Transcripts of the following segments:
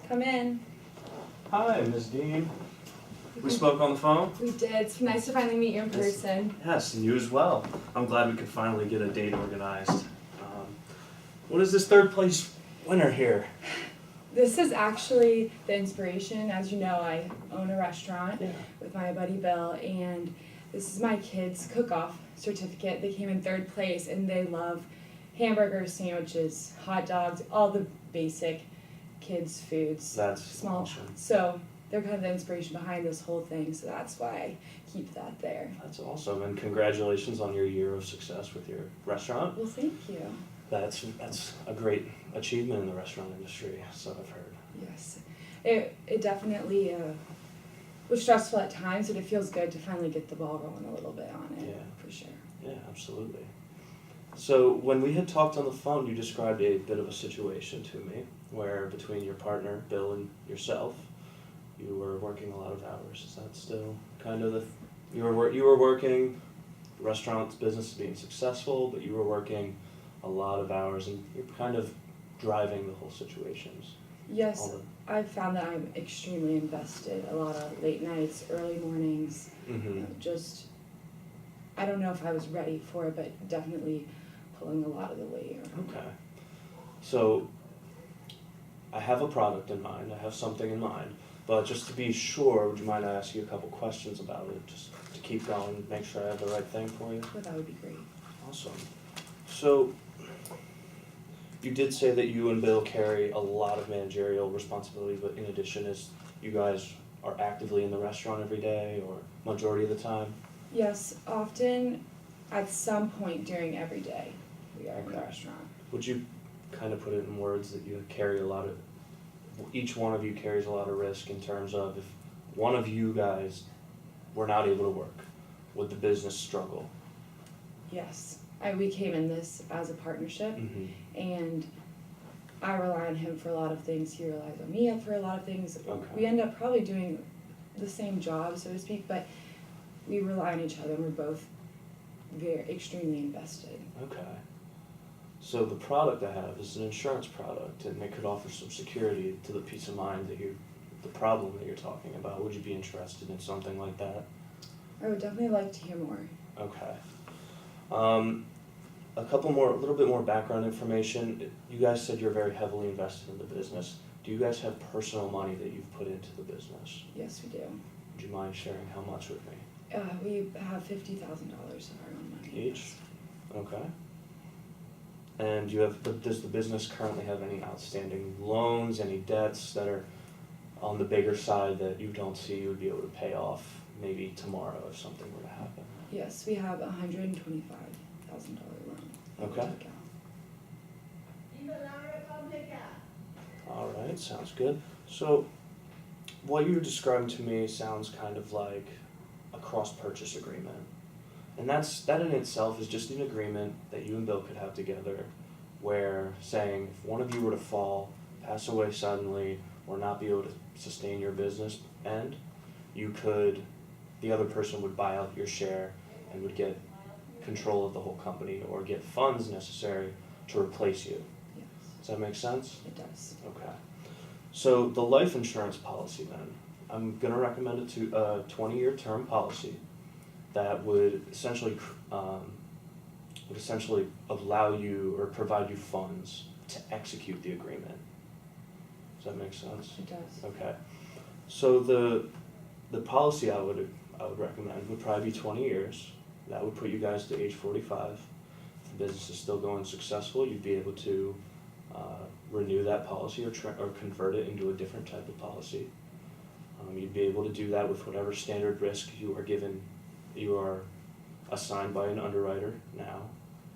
Come in. Hi, Ms. Dean. We spoke on the phone? We did. It's nice to finally meet you in person. Yes, and you as well. I'm glad we could finally get a date organized. What is this third place winner here? This is actually the inspiration. As you know, I own a restaurant with my buddy Bill, and this is my kids' cook-off certificate. They came in third place, and they love hamburgers, sandwiches, hot dogs, all the basic kids' foods. That's small. awesome. So they're kind of the inspiration behind this whole thing, so that's why I keep that there. That's awesome, and congratulations on your year of success with your restaurant. Well, thank you. That's a great achievement in the restaurant industry, so I've heard. Yes. It definitely was stressful at times, but it feels good to finally get the ball rolling a little bit on it, for sure. Yeah, absolutely. So when we had talked on the phone, you described a bit of a situation to me where between your partner, Bill, and yourself, you were working a lot of hours. Is that still kind of you were working, the restaurant business being successful, but you were working a lot of hours and you're kind of driving the whole situations? Yes, I've found that I'm extremely invested. A lot of late nights, early mornings, just, I don't know if I was ready for it, but definitely pulling a lot of the weight. Okay. So I have a product in mind, I have something in mind, but just to be sure, would you mind I ask you a couple questions about it, just to keep going, make sure I have the right thing for you? Well, that would be great. Awesome. So you did say that you and Bill carry a lot of managerial responsibility, but in addition, is you guys are actively in the restaurant every day or majority of the time? Yes, often at some point during every day we are in the restaurant. Would you kind of put it in words that you carry each one of you carries a lot of risk in terms of if one of you guys were not able to work, would the business struggle? Yes. We came in this as a partnership, and I rely on him for a lot of things. He relies on me for a lot of things. Okay. We end up probably doing the same job, so to speak, but we rely on each other, and we're both extremely invested. Okay. So the product I have is an insurance product, and it could offer some security to the peace of mind that the problem that you're talking about. Would you be interested in something like that? I would definitely like to hear more. Okay. A little bit more background information. You guys said you're very heavily invested in the business. Do you guys have personal money that you've put into the business? Yes, we do. Would you mind sharing how much with me? We have $50,000 of our own money. Each? Okay. And does the business currently have any outstanding loans, any debts that are on the bigger side that you don't see you would be able to pay off maybe tomorrow if something were to happen? Yes, we have a $125,000 loan. Okay. All right, sounds good. So what you're describing to me sounds kind of like a cross-purchase agreement. And that in itself is just an agreement that you and Bill could have together where saying if one of you were to fall, pass away suddenly, or not be able to sustain your business end, the other person would buy out your share and would get control of the whole company or get funds necessary to replace you. Yes. Does that make sense? It does. Okay. So the life insurance policy then, I'm going to recommend a 20-year term policy that would essentially allow you or provide you funds to execute the agreement. Does that make sense? It does. Okay. So the policy I would recommend would probably be 20 years. That would put you guys to age 45. If the business is still going successful, you'd be able to renew that policy or convert it into a different type of policy. You'd be able to do that with whatever standard risk you are assigned by an underwriter now.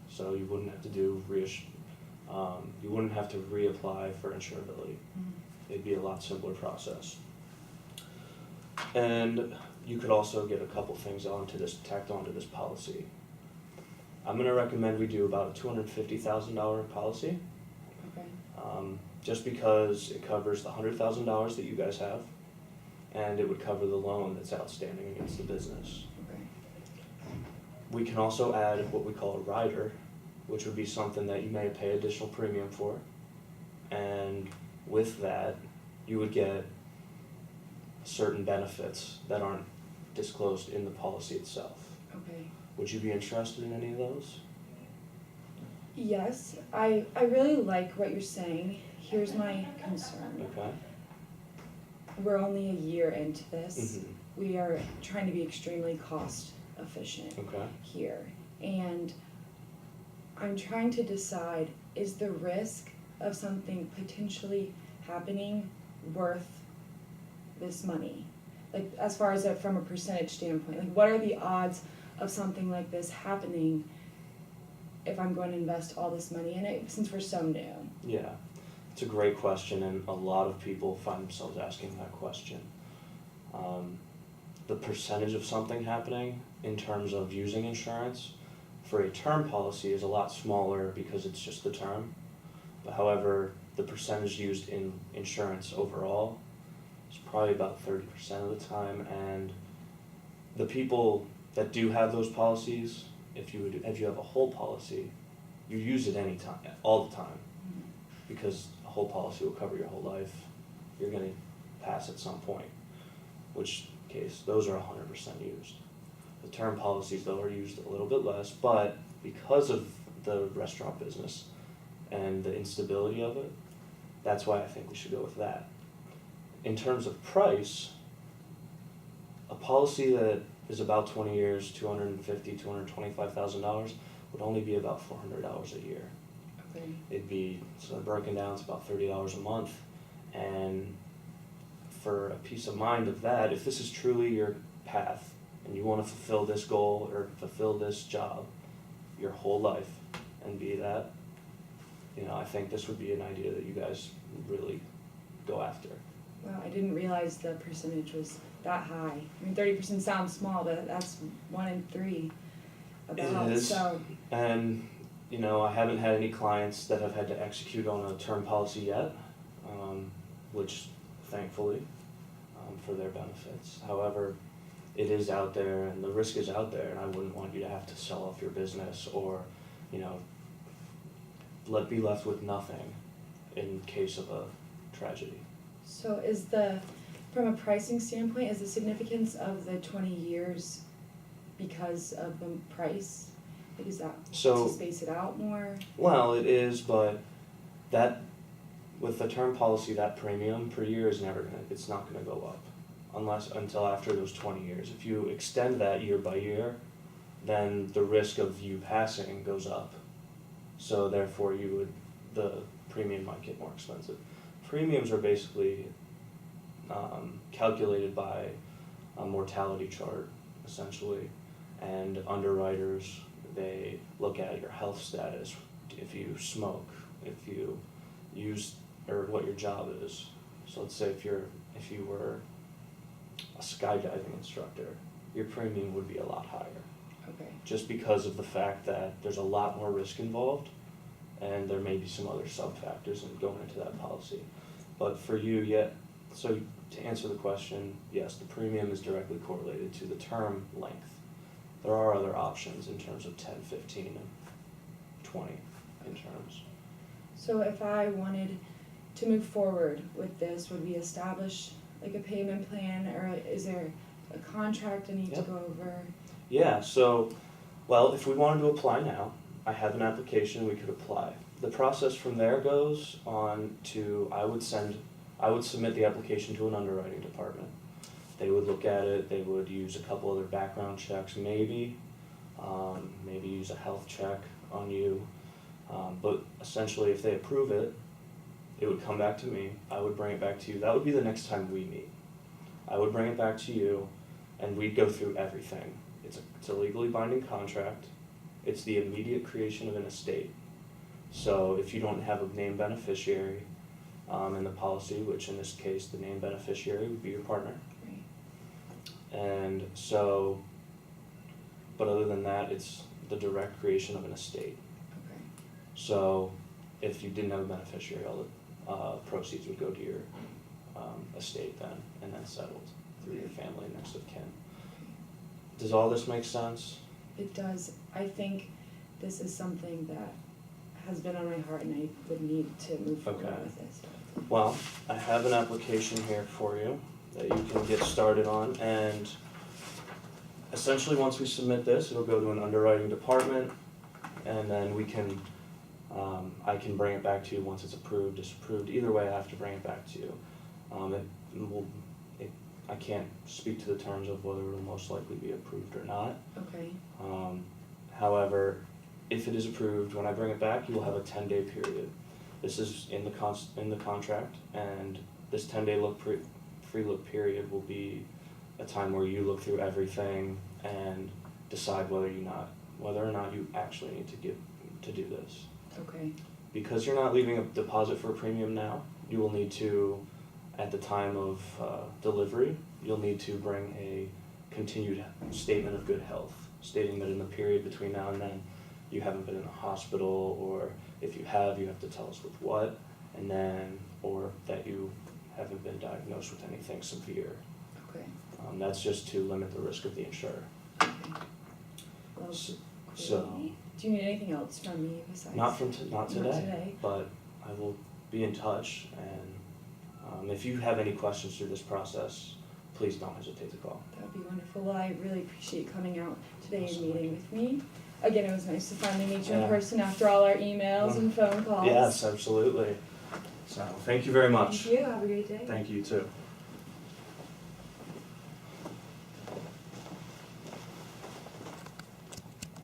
So you wouldn't have to reapply for insurability. It'd be a lot simpler process. And you could also get a couple things tacked onto this policy. I'm going to recommend we do about a $250,000 policy. Okay. Just because it covers the $100,000 that you guys have, and it would cover the loan that's outstanding against the business. Okay. We can also add what we call a rider, which would be something that you may pay additional premium for, and with that, you would get certain benefits that aren't disclosed in the policy itself. Okay. Would you be interested in any of those? Yes, I really like what you're saying. Here's my concern. Okay. We're only a year into this. Mhm. We are trying to be extremely cost efficient Okay. here. And I'm trying to decide, is the risk of something potentially happening worth this money? Like, as far as from a percentage standpoint, like what are the odds of something like this happening if I'm going to invest all this money in it since we're so new? Yeah, it's a great question, and a lot of people find themselves asking that question. The percentage of something happening in terms of using insurance for a term policy is a lot smaller because it's just the term. But however, the percentage used in insurance overall is probably about 30% of the time, and the people that do have those policies, if you have a whole policy, you use it any time, all the time, because a whole policy will cover your whole life. You're going to pass at some point, which case those are 100% used. The term policies though are used a little bit less, but because of the restaurant business and the instability of it, that's why I think we should go with that. In terms of price, a policy that is about 20 years, $250,000, $225,000 would only be about $400 a year. Okay. It'd be, so broken down, it's about $30 a month. And for a peace of mind of that, if this is truly your path and you want to fulfill this goal or fulfill this job your whole life and be that, I think this would be an idea that you guys really go after. Wow, I didn't realize the percentage was that high. I mean, 30% sounds small, but that's 1 in 3 about. It is. So, And, I haven't had any clients that have had to execute on a term policy yet, which thankfully, for their benefits. However, it is out there and the risk is out there, and I wouldn't want you to have to sell off your business or, be left with nothing in case of a tragedy. so from a pricing standpoint, is the significance of the 20 years because of the price? Like, is that So, to space it out more? well, it is, but with the term policy, that premium per year is it's not gonna go up until after those 20 years. If you extend that year by year, then the risk of you passing goes up. So therefore the premium might get more expensive. Premiums are basically calculated by a mortality chart, essentially, and underwriters, they look at your health status, if you smoke, if you use, or what your job is. So let's say if you were a skydiving instructor, your premium would be a lot higher. Okay. Just because of the fact that there's a lot more risk involved, and there may be some other sub-factors in going into that policy. But for you, so to answer the question, yes, the premium is directly correlated to the term length. There are other options in terms of 10, 15, and 20 in terms. So if I wanted to move forward with this, would we establish like a payment plan, or is there a contract I need to Yep. go over? Yeah, so, well, if we wanted to apply now, I have an application, we could apply. The process from there goes on to, I would submit the application to an underwriting department. They would look at it, they would use a couple other background checks, maybe use a health check on you. But essentially, if they approve it, it would come back to me, I would bring it back to you. That would be the next time we meet. I would bring it back to you, and we'd go through everything. It's a legally binding contract. It's the immediate creation of an estate. So if you don't have a named beneficiary in the policy, which in this case the named beneficiary would be your partner. Right. And so, but other than that, it's the direct creation of an estate. Okay. So if you didn't have a beneficiary, all the proceeds would go to your estate then, and then settled through your family and next of kin. Does all this make sense? It does. I think this is something that has been on my heart, and I would need to move forward Okay. with this. Well, I have an application here for you that you can get started on, and essentially once we submit this, it'll go to an underwriting department, and then we can, I can bring it back to you once it's approved, disapproved. Either way, I have to bring it back to you. I can't speak to the terms of whether it'll most likely be approved or not. Okay. However, if it is approved, when I bring it back, you will have a 10-day period. This is in the contract, and this 10-day free look period will be a time where you look through everything and decide whether or not you actually need to do this. Okay. Because you're not leaving a deposit for a premium now, you will need to, at the time of delivery, you'll need to bring a continued statement of good health, stating that in the period between now and then, you haven't been in a hospital, or if you have to tell us with what, and then, or that you haven't been diagnosed with anything severe. Okay. That's just to limit the risk of the insurer. Okay. Well, So, great. Do you need anything else from me besides? not today, today. but I will be in touch, and if you have any questions through this process, please don't hesitate to call. That would be wonderful. Well, I really appreciate you coming out today Awesome. and meeting with me. Again, it was nice to finally meet you in Yeah. person after all our emails and phone calls. Yes, absolutely. So, thank you very much. Thank you. Have a great day. Thank you too.